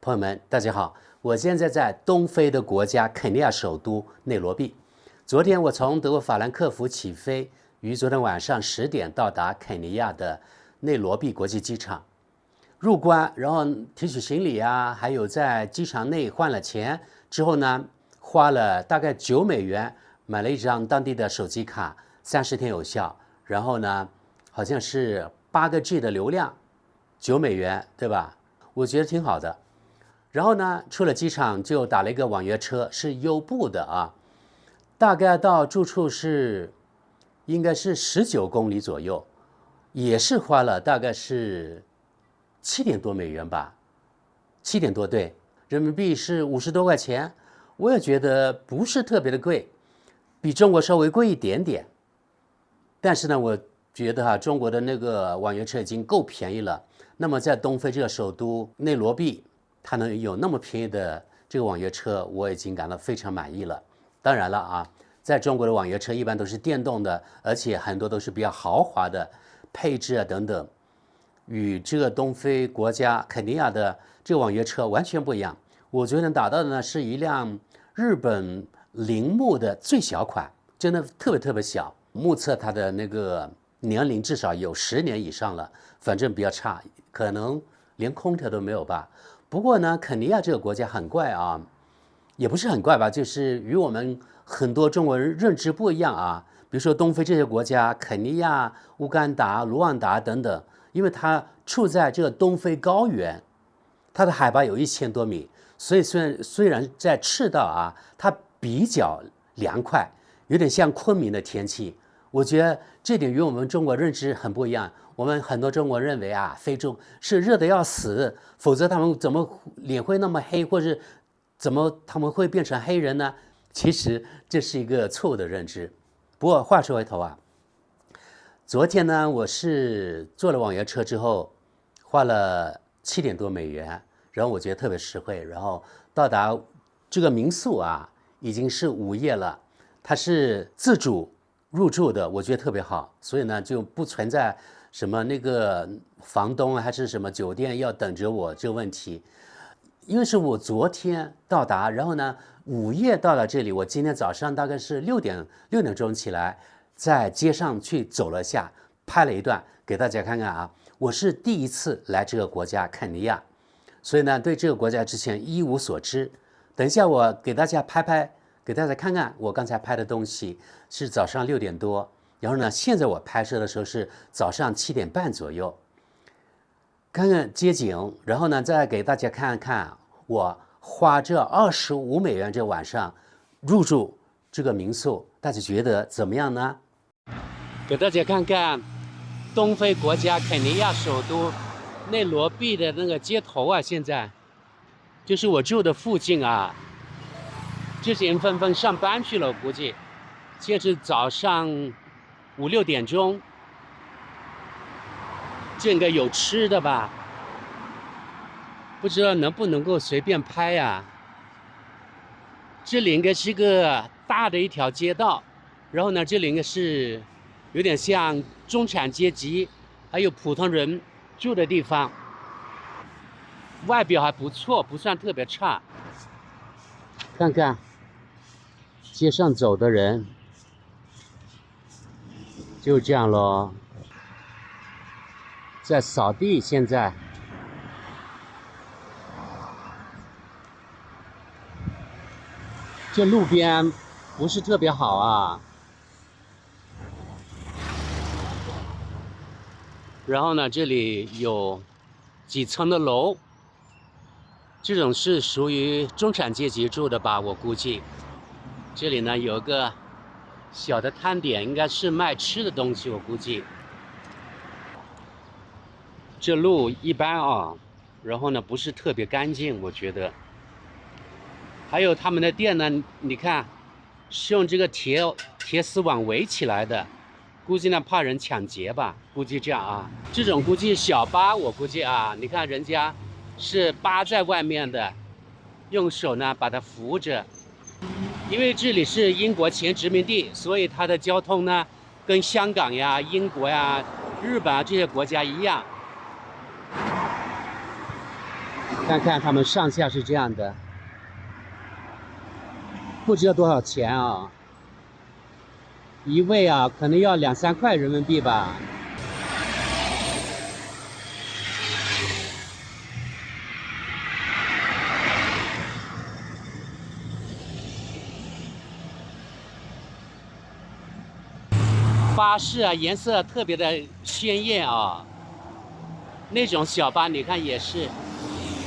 朋友们，大家好，我现在在东非的国家肯尼亚首都内罗毕。昨天我从德国法兰克福起飞，于昨天晚上10点到达肯尼亚的内罗毕国际机场。入关，然后提取行李啊，还有在机场内换了钱之后呢，花了大概$9买了一张当地的手机卡，30天有效。然后呢，好像是8个G 的流量，$9，对吧？我觉得挺好的。然后呢，出了机场就打了一个网约车，是优步的啊，大概到住处应该是19公里左右，也是花了大概是7点多美元吧，7点多，对，人民币是50多块钱，我也觉得不是特别的贵，比中国稍微贵一点点。但是呢，我觉得中国的那个网约车已经够便宜了。那么在东非这个首都内罗毕，它能有那么便宜的这个网约车，我已经感到非常满意了。当然了啊，在中国的网约车一般都是电动的，而且很多都是比较豪华的配置啊等等，与这个东非国家肯尼亚的这个网约车完全不一样。我昨天打到的呢是一辆日本铃木的最小款，真的特别特别小，目测它的那个年龄至少有10年以上了，反正比较差，可能连空调都没有吧。不过呢，肯尼亚这个国家很怪啊，也不是很怪吧，就是与我们很多中国人认知不一样啊。比如说东非这些国家，肯尼亚、乌干达、卢旺达等等，因为它处在这个东非高原，它的海拔有1000多米，所以虽然在赤道啊，它比较凉快，有点像昆明的天气。我觉得这点与我们中国认知很不一样。我们很多中国人认为啊，非洲是热得要死，否则他们怎么脸会那么黑，或是怎么他们会变成黑人呢？其实这是一个错误的认知。不过话说回头啊，昨天呢，我是坐了网约车之后，花了7点多美元，然后我觉得特别实惠，然后到达这个民宿啊，已经是午夜了，它是自主入住的，我觉得特别好，所以呢就不存在什么那个房东还是什么酒店要等着我这个问题。因为是我昨天到达，然后呢午夜到了这里，我今天早上大概是6点钟起来，在街上去走了下，拍了一段给大家看看啊。我是第一次来这个国家肯尼亚，所以呢对这个国家之前一无所知。等一下我给大家给大家看看我刚才拍的东西，是早上6点多，然后呢现在我拍摄的时候是早上7点半左右。看看街景，然后呢再给大家看看我花这$25这晚上入住这个民宿，大家觉得怎么样呢？给大家看看东非国家肯尼亚首都内罗毕的那个街头啊，现在就是我住的附近啊，这些人纷纷上班去了，我估计现在是早上5、6点钟。这应该有吃的吧，不知道能不能够随便拍呀。这里应该是个大的一条街道，然后呢这里应该是有点像中产阶级还有普通人住的地方，外表还不错，不算特别差。看看街上走的人，就这样咯，在扫地。现在这路边不是特别好啊，然后呢这里有几层的楼，这种是属于中产阶级住的吧，我估计。这里呢有个小的摊点，应该是卖吃的东西，我估计。这路一般啊，然后呢不是特别干净，我觉得。还有他们的店呢，你看是用这个铁丝网围起来的，估计呢怕人抢劫吧，估计这样啊。这种估计小巴，我估计啊，你看人家是扒在外面的，用手呢把它扶着。因为这里是英国前殖民地，所以它的交通呢跟香港呀、英国呀、日本啊这些国家一样。看看看他们上下是这样的，不知道多少钱啊？一位啊，可能要2、3块人民币吧。巴士啊，颜色特别的鲜艳啊。那种小巴你看也是，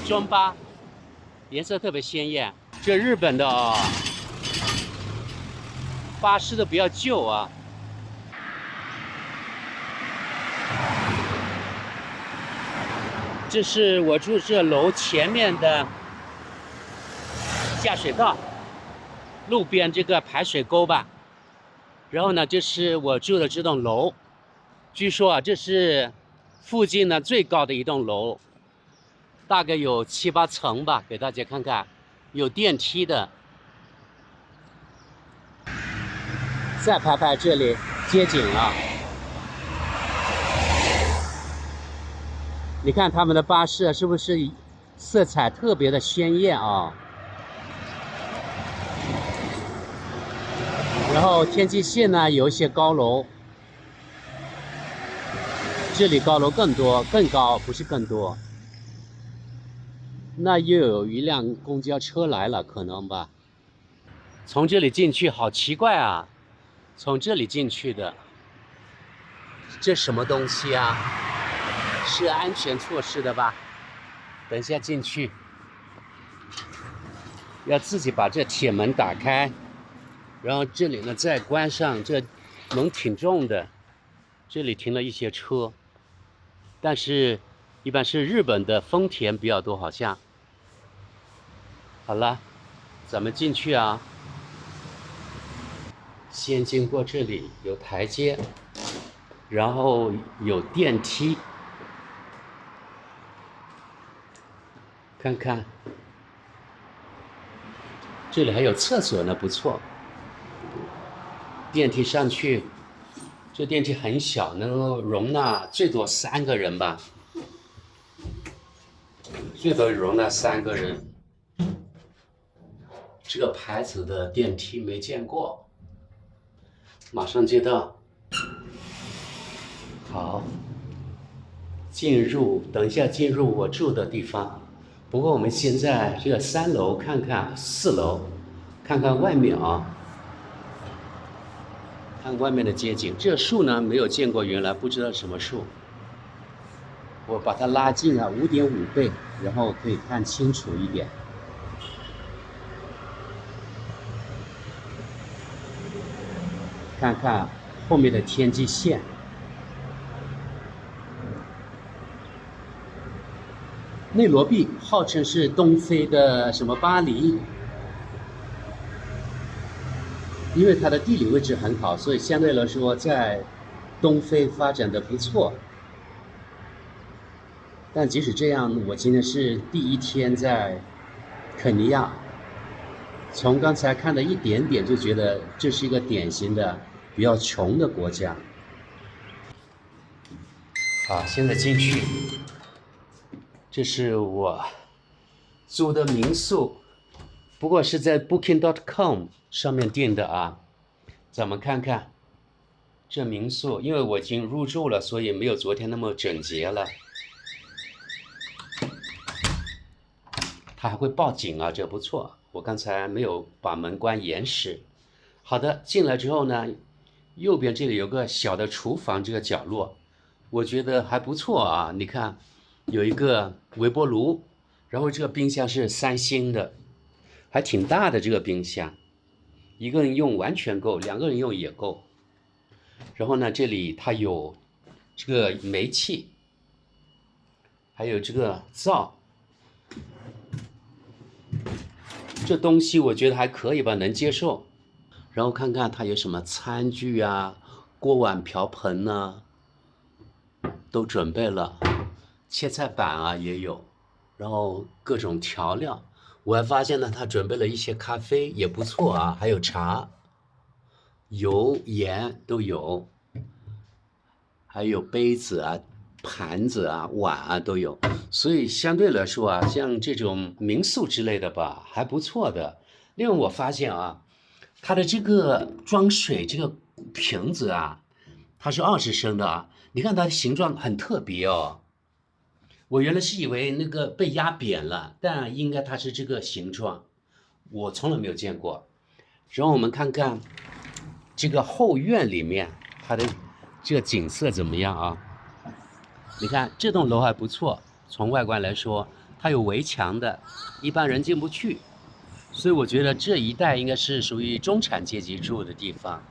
中巴，颜色特别鲜艳。这日本的啊，巴士都比较旧啊。这是我住这楼前面的下水道，路边这个排水沟吧。然后呢，这是我住的这栋楼，据说啊，这是附近呢最高的一栋楼，大概有7、8层吧，给大家看看，有电梯的。再拍拍这里街景啊，你看他们的巴士是不是色彩特别的鲜艳啊？然后天际线呢有一些高楼，这里高楼更多，更高，不是更多。那又有一辆公交车来了，可能吧。从这里进去好奇怪啊，从这里进去的。这什么东西啊？是安全措施的吧？等一下进去，要自己把这铁门打开。然后这里呢再关上，这门挺重的。这里停了一些车，但是一般是日本的丰田比较多，好像。好了，咱们进去啊。先经过这里有台阶，然后有电梯，看看这里还有厕所呢，不错。电梯上去，这电梯很小，能够容纳最多3个人吧，最多容纳3个人。这个牌子的电梯没见过，马上就到。好，进入，等一下进入我住的地方。不过我们现在这个3楼看看，4楼看看外面啊。看外面的街景，这树呢没有见过，原来不知道什么树。我把它拉近了5.5倍，然后可以看清楚一点。看看后面的天际线。内罗毕号称是东非的什么巴黎。因为它的地理位置很好，所以相对来说在东非发展的不错。但即使这样，我今天是第1天在肯尼亚，从刚才看的一点点就觉得这是一个典型的比较穷的国家。好，现在进去，这是我租的民宿。不过是在 Booking.com 上面订的啊，咱们看看这民宿，因为我已经入住了，所以没有昨天那么整洁了。它还会报警啊，这不错。我刚才没有把门关严实。好的，进来之后呢，右边这里有个小的厨房，这个角落，我觉得还不错啊。你看，有一个微波炉，然后这个冰箱是3星的。还挺大的这个冰箱，一个人用完全够，2个人用也够。然后呢，这里它有这个煤气，还有这个灶，这东西我觉得还可以吧，能接受。然后看看它有什么餐具啊、锅碗瓢盆啊，都准备了，切菜板啊也有，然后各种调料。我还发现呢，他准备了一些咖啡，也不错啊，还有茶，油盐都有，还有杯子啊、盘子啊、碗啊都有，所以相对来说啊，像这种民宿之类的吧，还不错的。另外我发现啊，它的这个装水这个瓶子啊，它是20升的啊，你看它的形状很特别哦。我原来是以为那个被压扁了，但应该它是这个形状，我从来没有见过。然后我们看看这个后院里面它的这个景色怎么样啊？你看这栋楼还不错，从外观来说，它有围墙的，一般人进不去，所以我觉得这一带应该是属于中产阶级住的地方。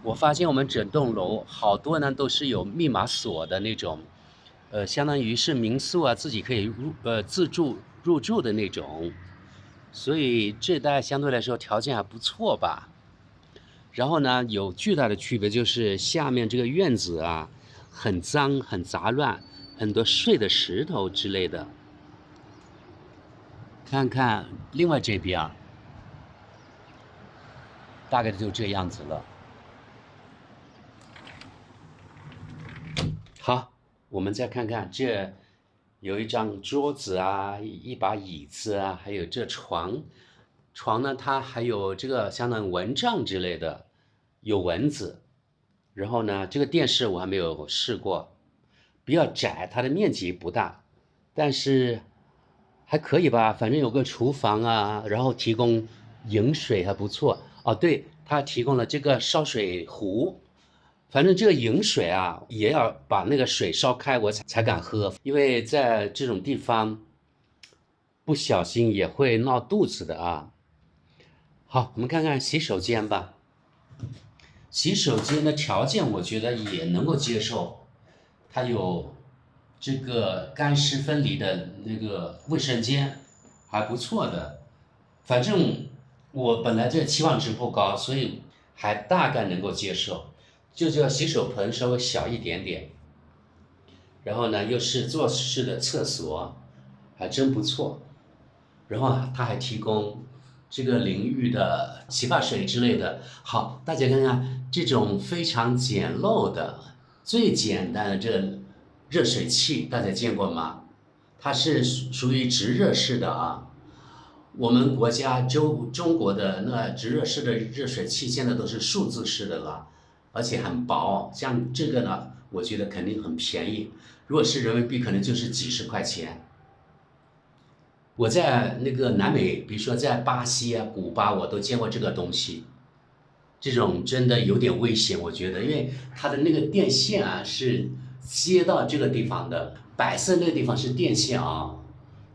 我发现我们整栋楼好多呢都是有密码锁的那种，相当于是民宿啊，自己可以自助入住的那种，所以这带相对来说条件还不错吧。然后呢，有巨大的区别就是下面这个院子啊，很脏很杂乱，很多碎的石头之类的。看看另外这边啊，大概就这样子了。好，我们再看看这有一张桌子啊，一把椅子啊，还有这床。床呢，它还有这个相当于蚊帐之类的，有蚊子。然后呢，这个电视我还没有试过，比较窄，它的面积不大，但是还可以吧，反正有个厨房啊，然后提供饮水还不错。哦，对，它提供了这个烧水壶，反正这个饮水啊，也要把那个水烧开，我才敢喝，因为在这种地方不小心也会闹肚子的啊。好，我们看看洗手间吧。洗手间的条件我觉得也能够接受，它有这个干湿分离的那个卫生间，还不错的。反正我本来这期望值不高，所以还大概能够接受。就这个洗手盆稍微小一点点，然后呢又是坐式的厕所，还真不错。然后它还提供这个淋浴的洗发水之类的。好，大家看看这种非常简陋的、最简单的这热水器，大家见过吗？它是属于直热式的啊。我们国家中国的那直热式的热水器现在都是数字式的了，而且很薄。像这个呢，我觉得肯定很便宜，如果是人民币，可能就是几十块钱。我在那个南美，比如说在巴西啊、古巴，我都见过这个东西。这种真的有点危险，我觉得，因为它的那个电线啊是接到这个地方的，白色那个地方是电线啊，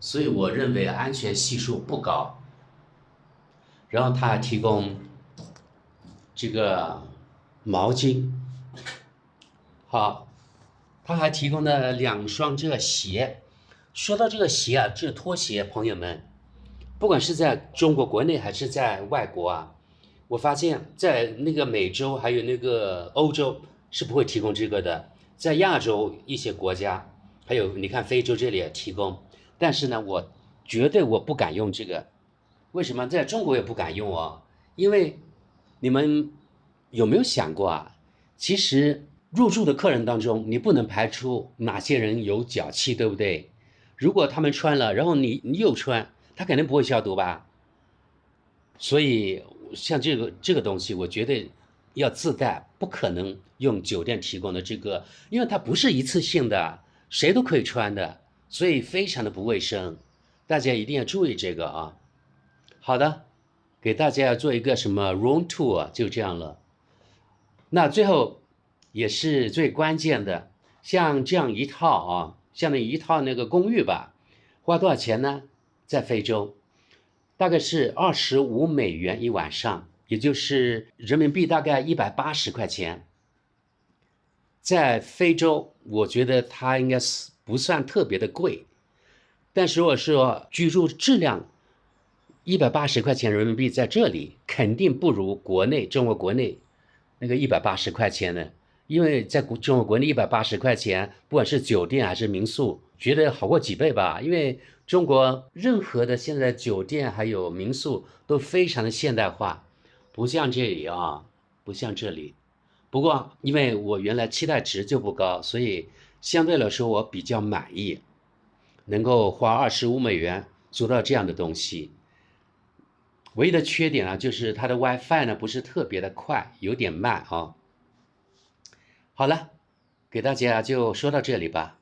所以我认为安全系数不高。然后它还提供这个毛巾，好，它还提供了2双这个鞋。说到这个鞋啊，这拖鞋，朋友们，不管是在中国国内还是在外国啊，我发现，在那个美洲还有那个欧洲是不会提供这个的，在亚洲一些国家，还有你看非洲这里也提供，但是呢，我绝对不敢用这个，为什么？在中国也不敢用哦，因为你们有没有想过啊？其实入住的客人当中，你不能排除哪些人有脚气，对不对？如果他们穿了，然后你又穿，他肯定不会消毒吧？所以像这个东西，我觉得要自带，不可能用酒店提供的这个，因为它不是一次性的，谁都可以穿的，所以非常的不卫生，大家一定要注意这个啊。好的，给大家做一个什么 room tour 就这样了。那最后也是最关键的，像这样一套啊，像那一套那个公寓吧，花多少钱呢？在非洲，大概是25美元一晚上，也就是人民币大概180块钱。在非洲，我觉得它应该是不算特别的贵，但是如果说居住质量180块钱人民币在这里肯定不如中国国内那个180块钱的，因为在中国国内180块钱，不管是酒店还是民宿，觉得好过几倍吧。因为中国任何的现在酒店还有民宿都非常的现代化，不像这里啊，不像这里。不过因为我原来期待值就不高，所以相对来说我比较满意，能够花25美元租到这样的东西。唯一的缺点啊，就是它的 WiFi 呢不是特别的快，有点慢啊。好了，给大家就说到这里吧。